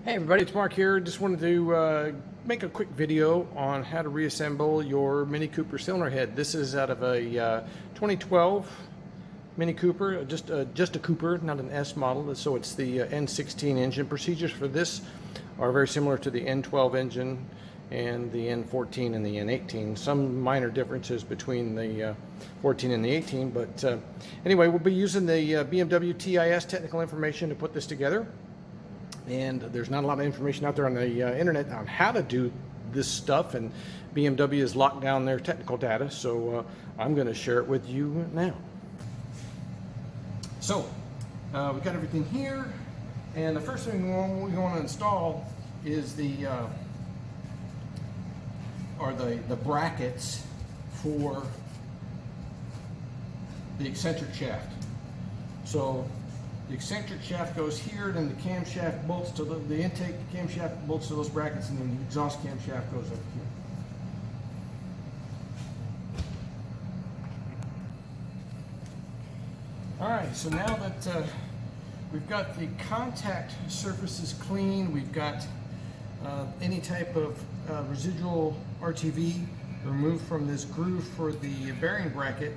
Hey everybody, it's Mark here. Just wanted to make a quick video on how to reassemble your Mini Cooper cylinder head. This is out of a 2012 Mini Cooper, just a Cooper, not an S model. So it's the N16 engine. Procedures for this are very similar to the N12 engine and the N14 and the N18. Some minor differences between the 14 and the 18, but anyway, we'll be using the BMW TIS technical information to put this together. And there's not a lot of information out there on the internet on how to do this stuff, and BMW has locked down their technical data, so I'm going to share it with you now. So we've got everything here, and the first thing we want to install is the brackets for the eccentric shaft. So the eccentric shaft goes here, then the camshaft bolts to the intake camshaft bolts to those brackets, and then the exhaust camshaft goes up here. Alright, so now that we've got the contact surfaces clean, we've got any type of residual RTV removed from this groove for the bearing bracket,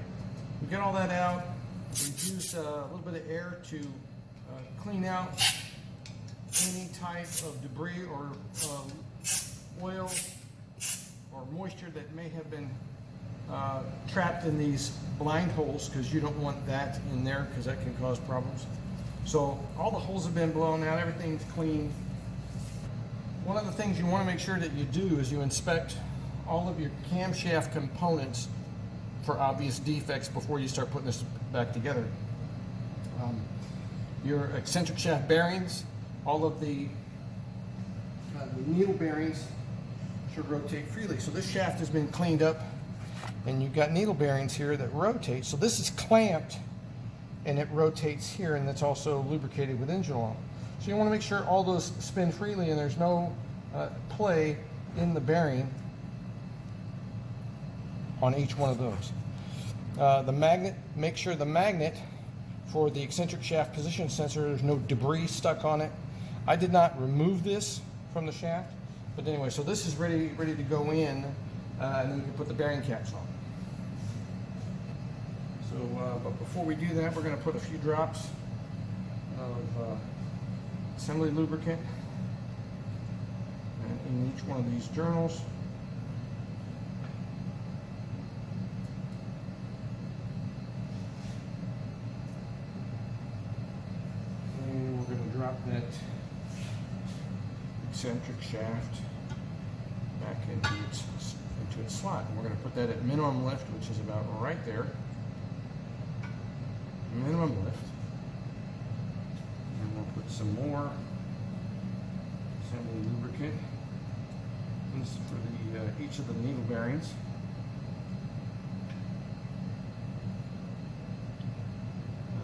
we get all that out. We've used a little bit of air to clean out any type of debris or oil or moisture that may have been trapped in these blind holes, because you don't want that in there because that can cause problems. So all the holes have been blown out, everything's clean. One of the things you want to make sure that you do is you inspect all of your camshaft components for obvious defects before you start putting this back together. Your eccentric shaft bearings, all of the needle bearings should rotate freely. So this shaft has been cleaned up, and you've got needle bearings here that rotate. So this is clamped and it rotates here, and that's also lubricated with engine oil. So you want to make sure all those spin freely and there's no play in the bearing on each one of those. The magnet, make sure the magnet for the eccentric shaft position sensor, there's no debris stuck on it. I did not remove this from the shaft, but anyway, so this is ready to go in, and then we can put the bearing caps on. So, but before we do that, we're going to put a few drops of assembly lubricant in each one of these journals. Drop that eccentric shaft back into its slot. And we're going to put that at minimum lift, which is about right there. Minimum lift. And we'll put some more assembly lubricant. This is for each of the needle bearings.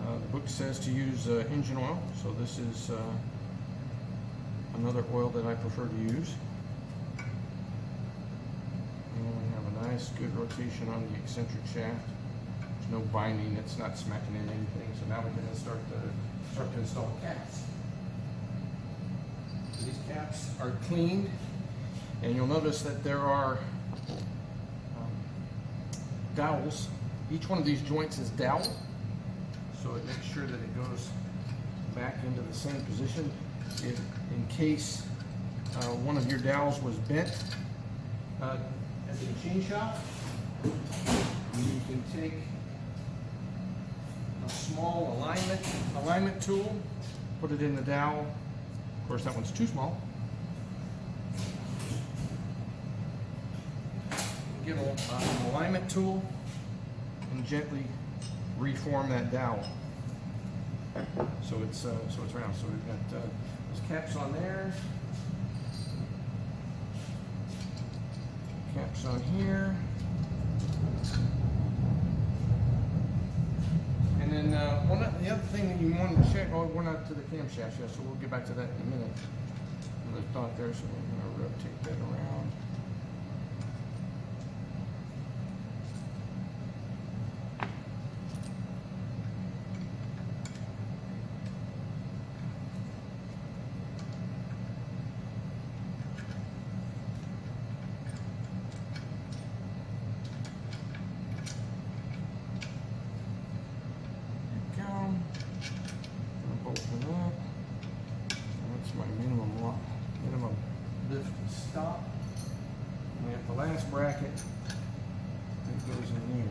The book says to use engine oil, so this is another oil that I prefer to use. And we have a nice good rotation on the eccentric shaft. There's no binding, it's not smacking in anything, so now we can start to install caps. So these caps are cleaned, and you'll notice that there are dowels. Each one of these joints is dowel, so it makes sure that it goes back into the same position. If, in case one of your dowels was bent at the machine shop, you can take a small alignment tool, put it in the dowel. Of course, that one's too small. Get an alignment tool and gently reform that dowel so it's round. So we've got those caps on there, caps on here, and then the other thing that you want to check. Oh, we're not to the camshaft yet, so we'll get back to that in a minute. Another thought there, so we're going to rotate that around. stop. And we have the last bracket that goes in there.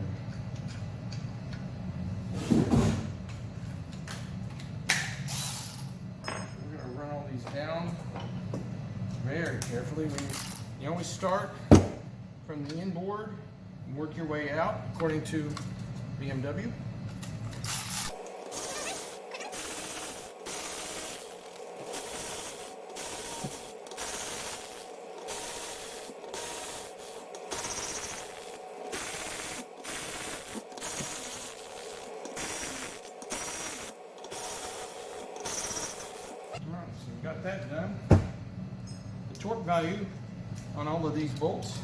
We're going to run all these down very carefully. You always start from the inboard and work your way out according to BMW. Alright, so we've got that done. The torque value on all of these bolts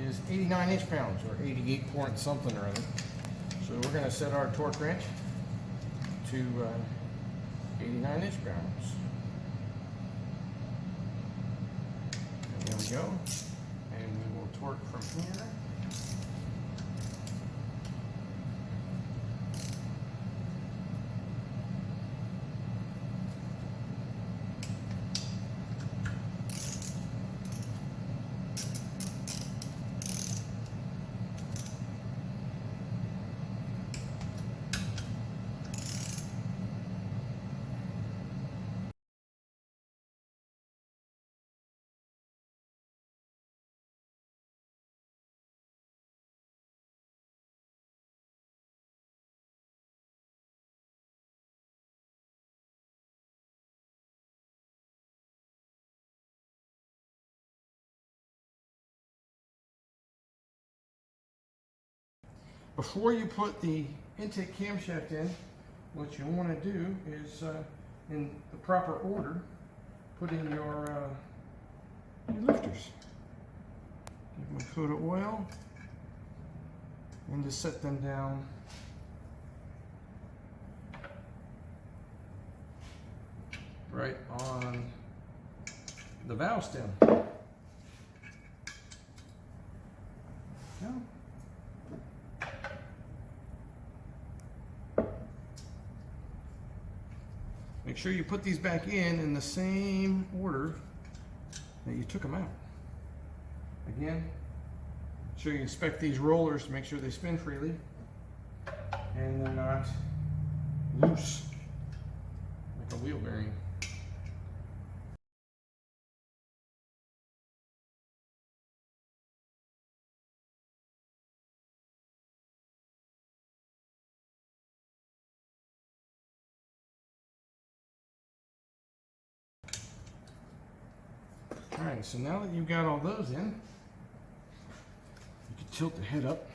is 89 inch-pounds, or 88 point something or other. So we're going to set our torque wrench to 89 inch-pounds. There we go. And we will torque from here. Before you put the intake camshaft in, what you want to do is, in the proper order, put in your lifters. Give them a coat of oil and just set them down right on the valve stem. No. Make sure you put these back in the same order that you took them out. Again, make sure you inspect these rollers to make sure they spin freely and they're not loose like a wheel bearing. Alright, so now that you've got all those in, you can tilt the head up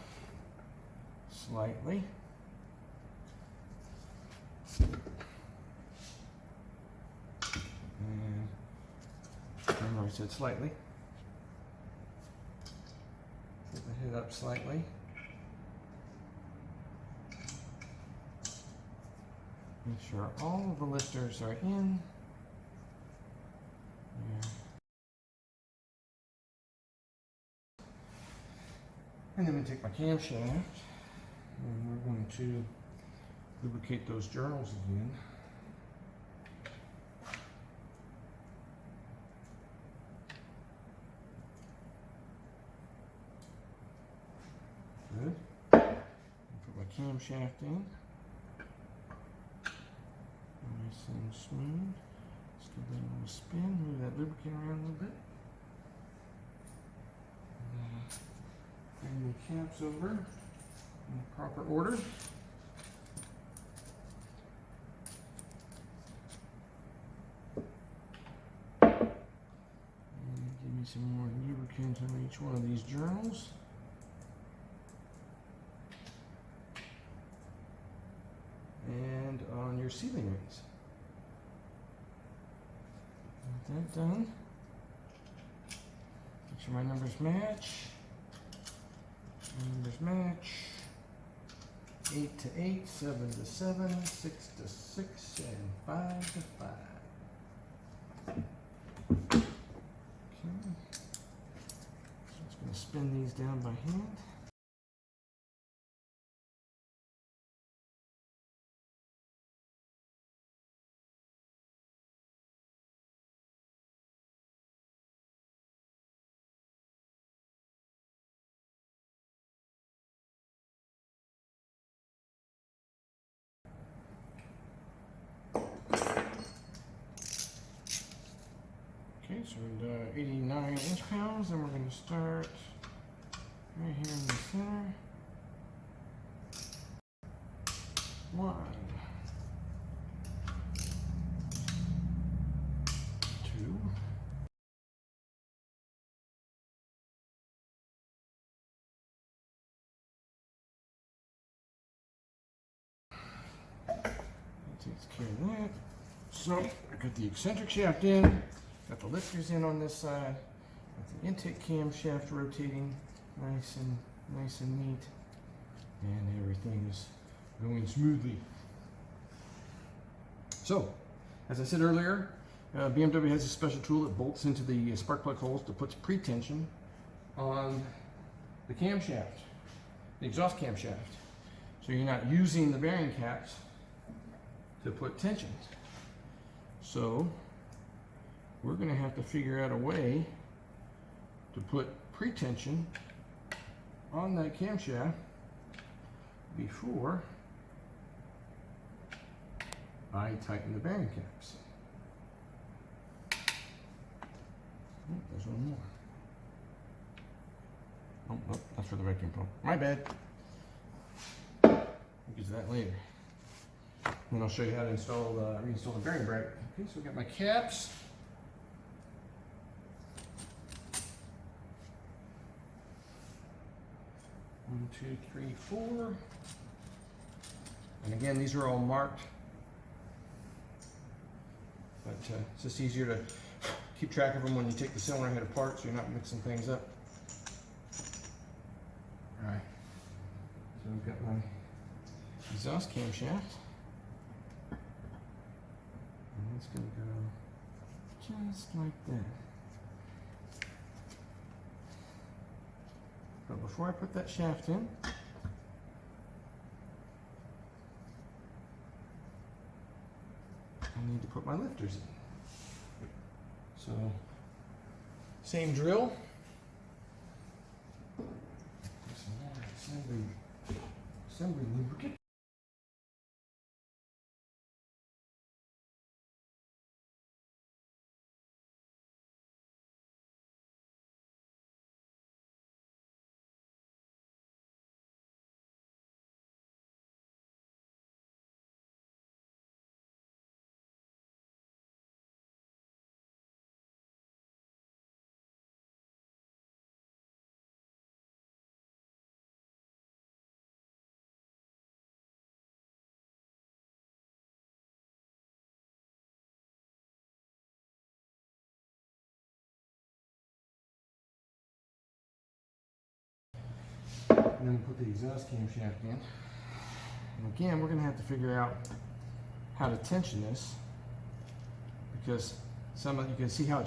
slightly. And remember I said slightly. Tilt the head up slightly. Make sure all of the lifters are in. Yeah. And then we take my camshaft and we're going to lubricate those journals again. Good. Put my camshaft in. Nice and smooth. Just give that a little spin, move that lubricant around a little bit. Bring the caps over in the proper order. And give me some more lubricant on each one of these journals. And on your sealing rings. Get that done. Make sure my numbers match. Numbers match. 8 to 8, 7 to 7, 6 to 6, and 5 to 5. Okay. So I'm just going to spin these down by hand. inch-pounds, and we're going to start right here in the center. 1, 2, that takes care of that. So I got the eccentric shaft in, got the lifters in on this side, got the intake camshaft rotating nice and neat, and everything is going smoothly. So, as I said earlier, BMW has a special tool that bolts into the spark plug holes to put pre-tension on the camshaft, the exhaust camshaft. So you're not using the bearing caps to put tension. So we're going to have to figure out a way to put pre-tension on that camshaft before I tighten the bearing caps. Oh, there's one more. Oh, nope, that's for the vacuum pump. My bad. We'll get to that later. And I'll show you how to reinstall the bearing bracket. Okay, so we got my caps. One, two, three, 4. And again, these are all marked. But it's just easier to keep track of them when you take the cylinder head apart so you're not mixing things up. Alright, so I've got my exhaust camshaft. And it's going to go just like that. But before I put that shaft in, I need to put my lifters in. So, same drill. Some more assembly lubricant. And then put the exhaust camshaft in. And again, we're going to have to figure out how to tension this, because you can see how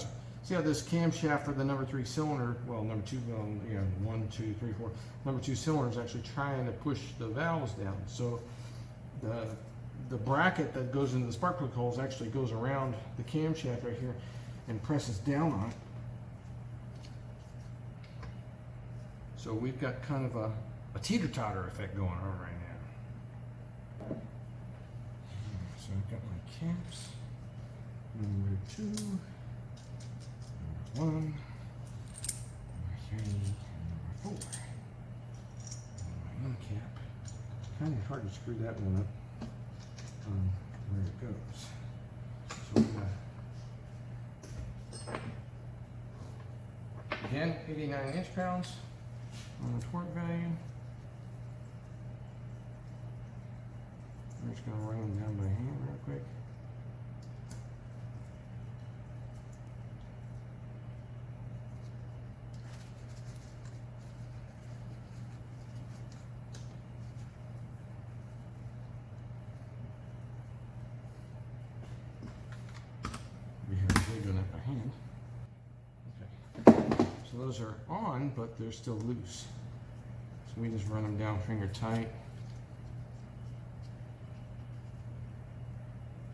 this camshaft for the number 3 cylinder, well, number 2, 1, 2, 3, 4, number 2 cylinder is actually trying to push the valves down. So the bracket that goes into the spark plug holes actually goes around the camshaft right here and presses down on it. So we've got kind of a teeter-totter effect going on right now. So I've got my caps, number 2, number 1, number 3, and number 4. And my end cap. Kind of hard to screw that one up where it goes. So we're again, 89 inch-pounds. On the torque value. I'm just going to run them down by hand real quick. We have really doing that by hand. Okay. So those are on, but they're still loose. So we just run them down finger tight.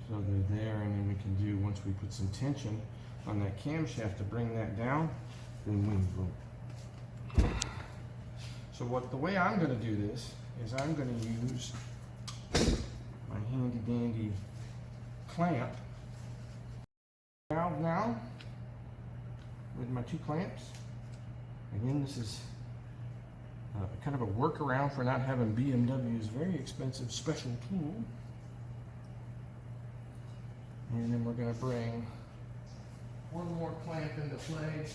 So they're there, and then we can do, once we put some tension on that camshaft to bring that down, then we will. So the way I'm going to do this is I'm going to use my handy dandy clamp valve now. with my 2 clamps. Again, this is kind of a workaround for not having BMW's very expensive special tool. And then we're going to bring one more clamp into play.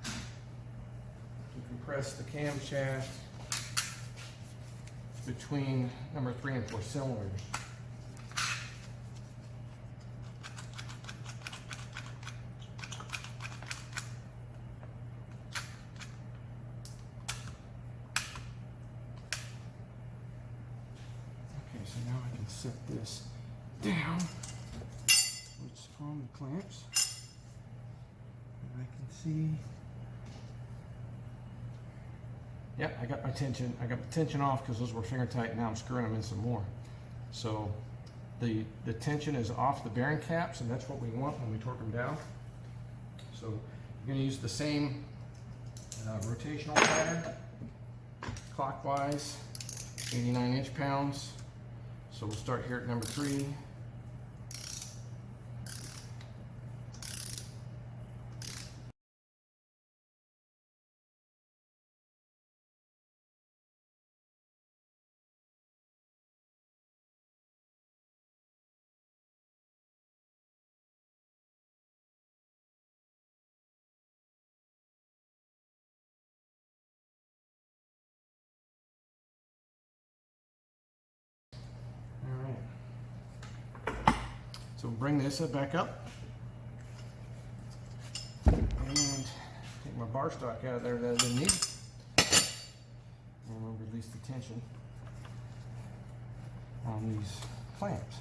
To compress the camshaft between number 3 and 4 cylinders. Okay, so now I can set this down, which is on the clamps, and I can see. Yep, I got my tension. I got the tension off because those were finger tight. Now I'm screwing them in some more. So the tension is off the bearing caps, and that's what we want when we torque them down. So you're going to use the same rotational pattern, clockwise, 89 inch-pounds. So we'll start here at number 3. So we'll bring this back up and take my bar stock out of there that I didn't need, and we'll release the tension on these clamps.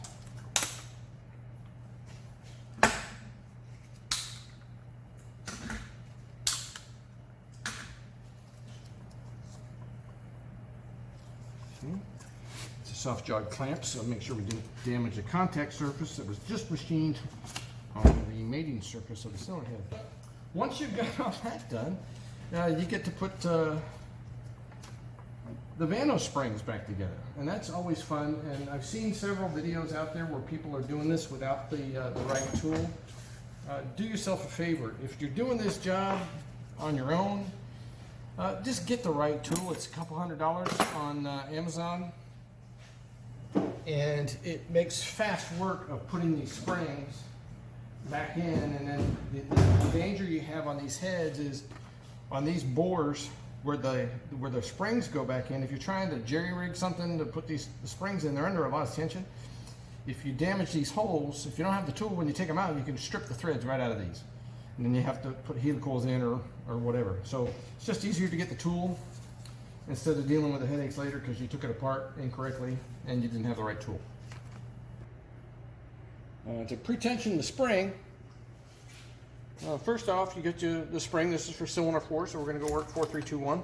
It's a soft jog clamp, so make sure we didn't damage the contact surface that was just machined on the mating surface of the cylinder head. Once you've got all that done, you get to put the Vanos springs back together, and that's always fun. And I've seen several videos out there where people are doing this without the right tool. Do yourself a favor. If you're doing this job on your own, just get the right tool. It's a couple $100 on Amazon, and it makes fast work of putting these springs back in. And then the danger you have on these heads is on these bores where the springs go back in. If you're trying to jerry rig something to put the springs in, they're under a lot of tension. If you damage these holes, if you don't have the tool, when you take them out, you can strip the threads right out of these. And then you have to put helicals in or whatever. So it's just easier to get the tool instead of dealing with the headaches later because you took it apart incorrectly and you didn't have the right tool. To pre-tension the spring, first off, you get the spring. This is for cylinder 4, so we're going to go work 4, 3, 2, 1.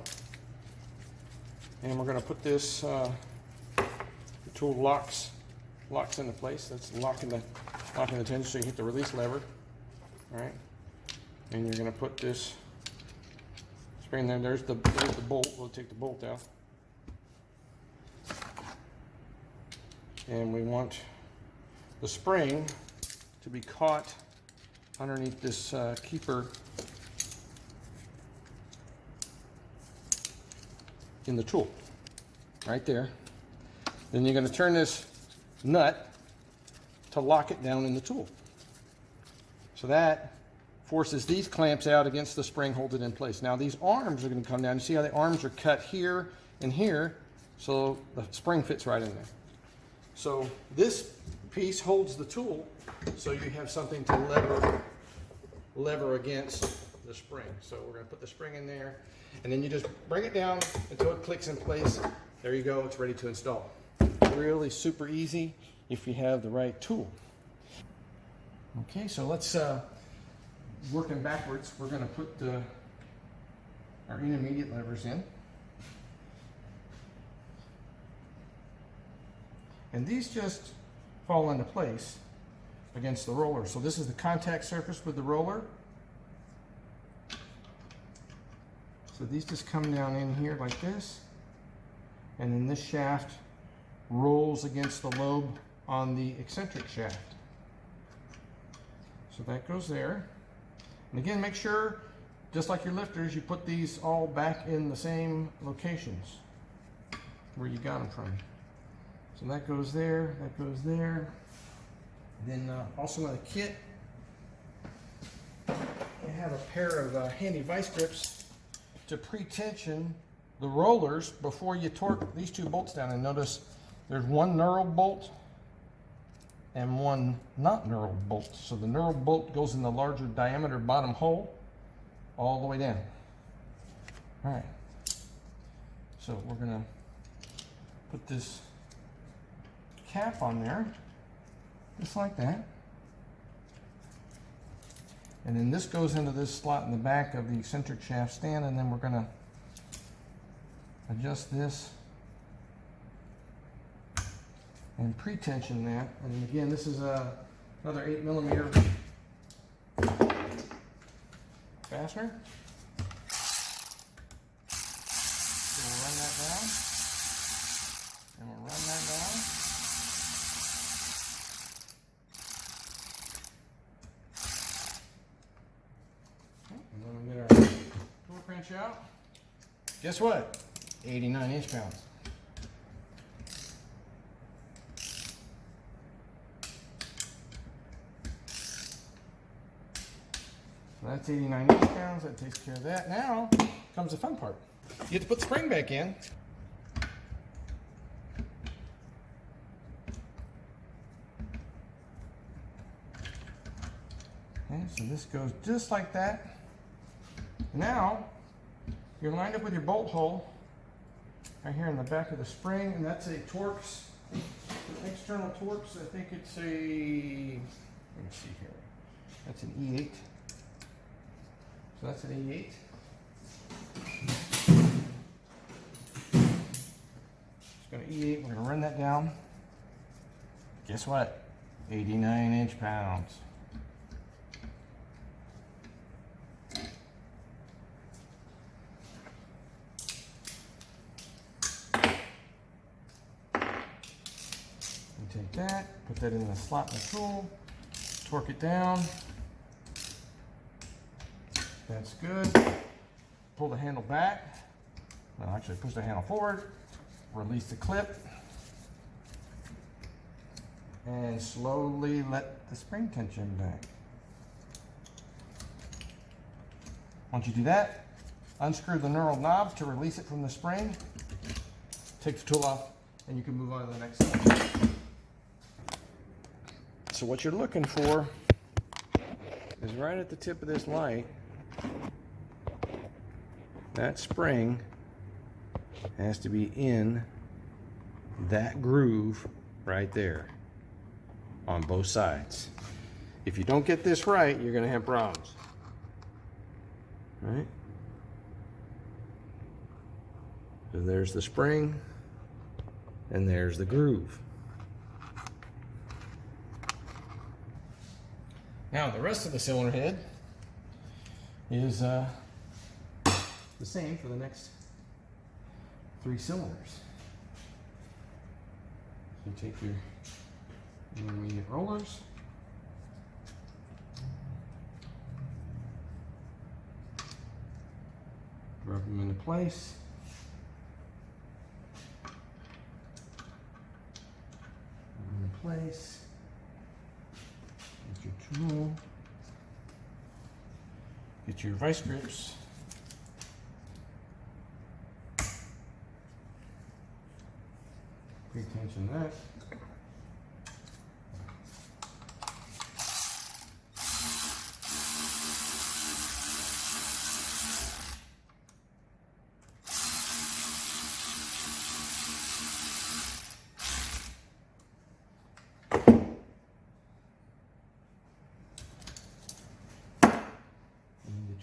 And we're going to put this, the tool locks into place. That's locking the tension, so you hit the release lever. All right. And you're going to put this spring there. There's the bolt. We'll take the bolt out. And we want the spring to be caught underneath this keeper in the tool, right there. Then you're going to turn this nut to lock it down in the tool. So that forces these clamps out against the spring, hold it in place. Now these arms are going to come down. You see how the arms are cut here and here, so the spring fits right in there. So this piece holds the tool, so you have something to lever against the spring. So we're going to put the spring in there, and then you just bring it down until it clicks in place. There you go, it's ready to install. Really super easy if you have the right tool. Okay, so let's working backwards. We're going to put our intermediate levers in. And these just fall into place against the roller. So this is the contact surface with the roller. So these just come down in here like this. And then this shaft rolls against the lobe on the eccentric shaft. So that goes there. And again, make sure, just like your lifters, you put these all back in the same locations where you got them from. So that goes there, that goes there. Then also in the kit, I have a pair of handy vice grips to pre-tension the rollers before you torque these two bolts down. And notice there's one knurled bolt and one not knurled bolt. So the knurled bolt goes in the larger diameter bottom hole all the way down. All right, so we're gonna put this cap on there, just like that. And then this goes into this slot in the back of the eccentric shaft stand, and then we're gonna adjust this and pre-tension that. And again, this is another 8mm fastener. So we'll run that down, and we'll run that down. Okay, and then we get our torque wrench out. Guess what? 89 inch-pounds. So that's 89 inch-pounds. That takes care of that. Now comes the fun part. You get to put the spring back in. Okay, so this goes just like that. Now you're lined up with your bolt hole right here in the back of the spring, and that's a Torx, external Torx. I think it's a, let me see here, that's an E8. So that's an E8. Just got an E8, we're gonna run that down. Guess what? 89 inch-pounds. Take that, put that in the slot in the tool, torque it down. That's good. Pull the handle back. Well, actually push the handle forward, release the clip, and slowly let the spring tension back. Once you do that, unscrew the knurled knob to release it from the spring. Take the tool off, and you can move on to the next step. So what you're looking for is right at the tip of this light. That spring has to be in that groove right there on both sides. If you don't get this right, you're going to have problems. Right? So there's the spring and there's the groove. Now the rest of the cylinder head is the same for the next 3 cylinders. So you take your intermediate rollers, rub them into place, get your tool, get your vice grips, pre-tension that.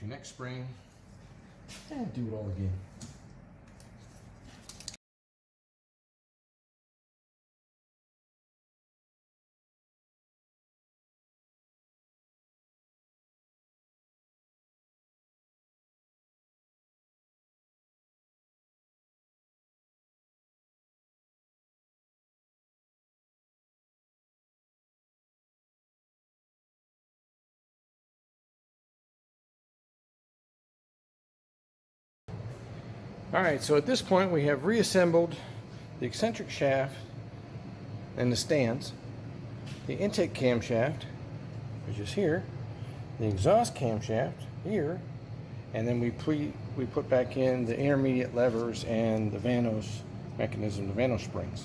Your next spring and do it all again. Alright, so at this point we have reassembled the eccentric shaft and the stands, the intake camshaft, which is here, the exhaust camshaft here, and then we put back in the intermediate levers and the Vanos mechanism, the Vanos springs.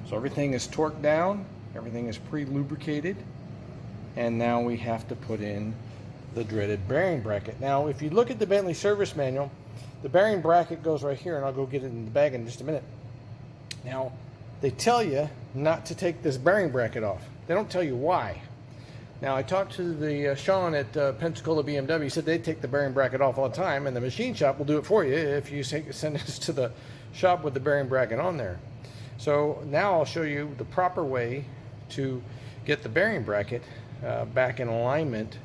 So everything is torqued down, everything is pre-lubricated, and now we have to put in the dreaded bearing bracket. Now if you look at the Bentley service manual, the bearing bracket goes right here, and I'll go get it in the bag in just a minute. Now they tell you not to take this bearing bracket off. They don't tell you why. Now I talked to the Sean at Pensacola BMW. He said they take the bearing bracket off all the time, and the machine shop will do it for you if you send this to the shop with the bearing bracket on there. So now I'll show you the proper way to get the bearing bracket back in alignment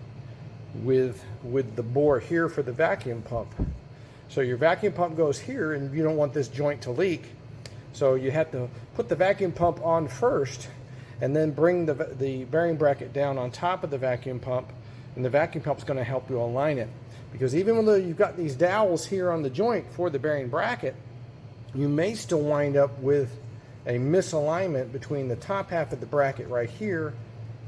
with the bore here for the vacuum pump. So your vacuum pump goes here, and you don't want this joint to leak. So you have to put the vacuum pump on first, and then bring the bearing bracket down on top of the vacuum pump, and the vacuum pump is going to help you align it. Because even though you've got these dowels here on the joint for the bearing bracket, you may still wind up with a misalignment between the top half of the bracket right here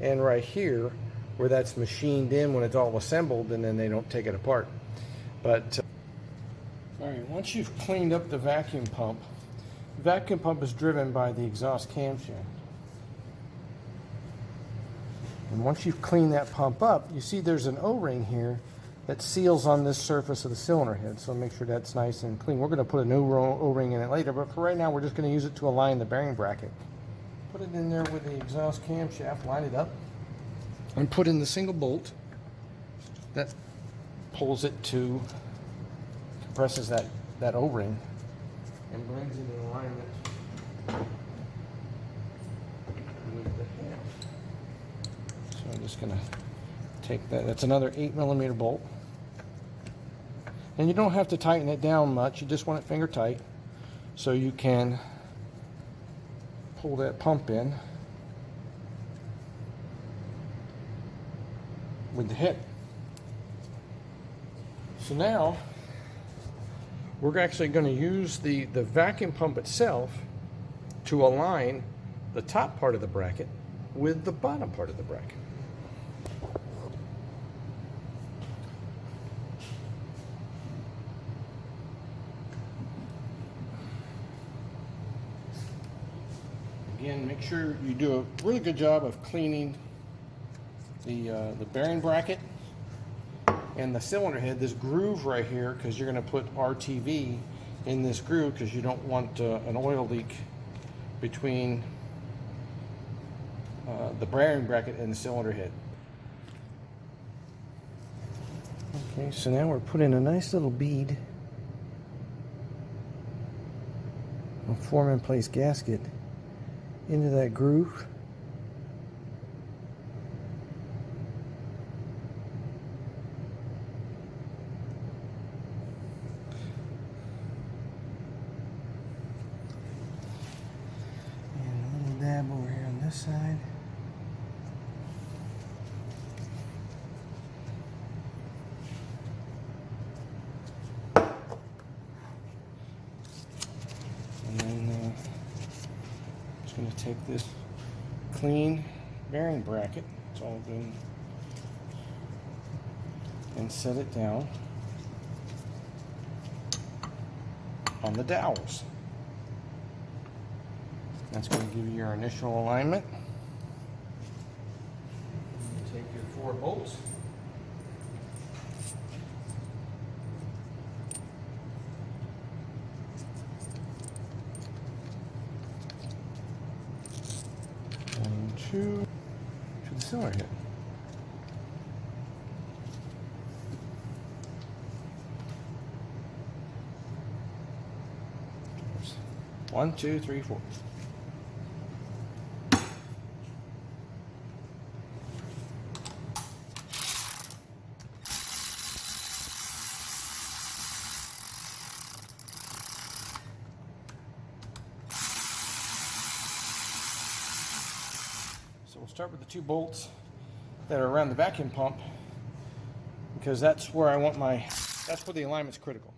and right here, where that's machined in when it's all assembled, and then they don't take it apart. But all right, once you've cleaned up the vacuum pump is driven by the exhaust camshaft. And once you've cleaned that pump up, you see there's an O-ring here that seals on this surface of the cylinder head. So make sure that's nice and clean. We're going to put a new O-ring in it later, but for right now we're just going to use it to align the bearing bracket. Put it in there with the exhaust camshaft, line it up, and put in the single bolt that pulls it to, compresses that O-ring and brings it in alignment with the head. So I'm just going to take that. That's another 8mm bolt. And you don't have to tighten it down much. You just want it finger tight so you can pull that pump in with the head. So now we're actually going to use the vacuum pump itself to align the top part of the bracket with the bottom part of the bracket. Again, make sure you do a really good job of cleaning the bearing bracket and the cylinder head, this groove right here, because you're going to put RTV in this groove because you don't want an oil leak between the bearing bracket and the cylinder head. Okay, so now we're putting a nice little bead, a form-in-place gasket, into that groove. Dab over here on this side. And then just going to take this clean bearing bracket, it's all been, and set it down on the dowels. That's going to give you your initial alignment. You take your 4 bolts. And 2 to the cylinder head. One, two, three, four. So we'll start with the 2 bolts that are around the vacuum pump, because that's where I want that's where the alignment's critical.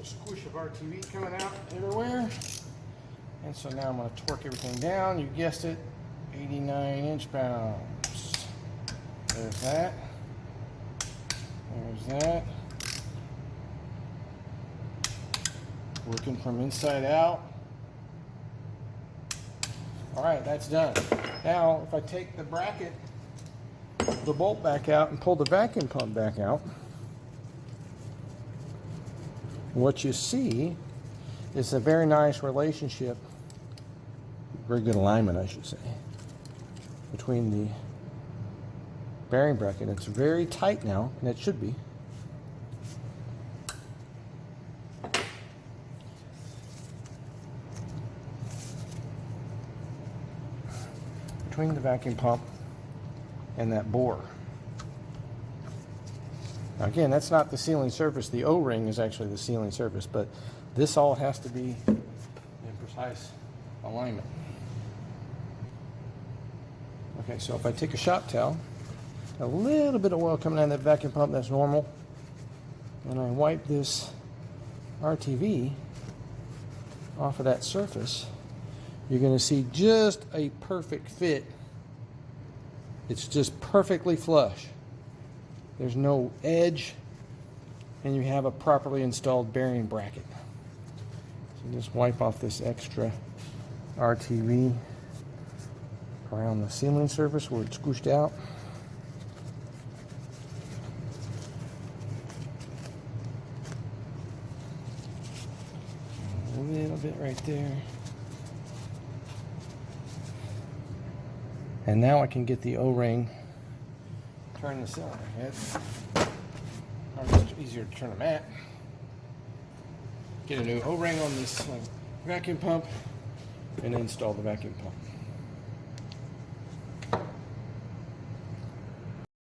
little squish of RTV coming out everywhere. And so now I'm going to torque everything down. You guessed it, 89 inch-pounds. There's that. There's that. Working from inside out. All right, that's done. Now, if I take the bracket, the bolt back out and pull the vacuum pump back out, what you see is a very nice relationship, very good alignment, I should say, between the bearing bracket. It's very tight now, and it should be. Between the vacuum pump and that bore. Now again, that's not the sealing surface. The O-ring is actually the sealing surface, but this all has to be in precise alignment. Okay, so if I take a shop towel, a little bit of oil coming out of that vacuum pump, that's normal, and I wipe this RTV off of that surface, you're going to see just a perfect fit. It's just perfectly flush. There's no edge, and you have a properly installed bearing bracket. So just wipe off this extra RTV around the sealing surface where it's squished out. A little bit right there. And now I can get the O-ring, turn the cylinder head. It's easier to turn the mat. Get a new O-ring on this vacuum pump and install the vacuum pump.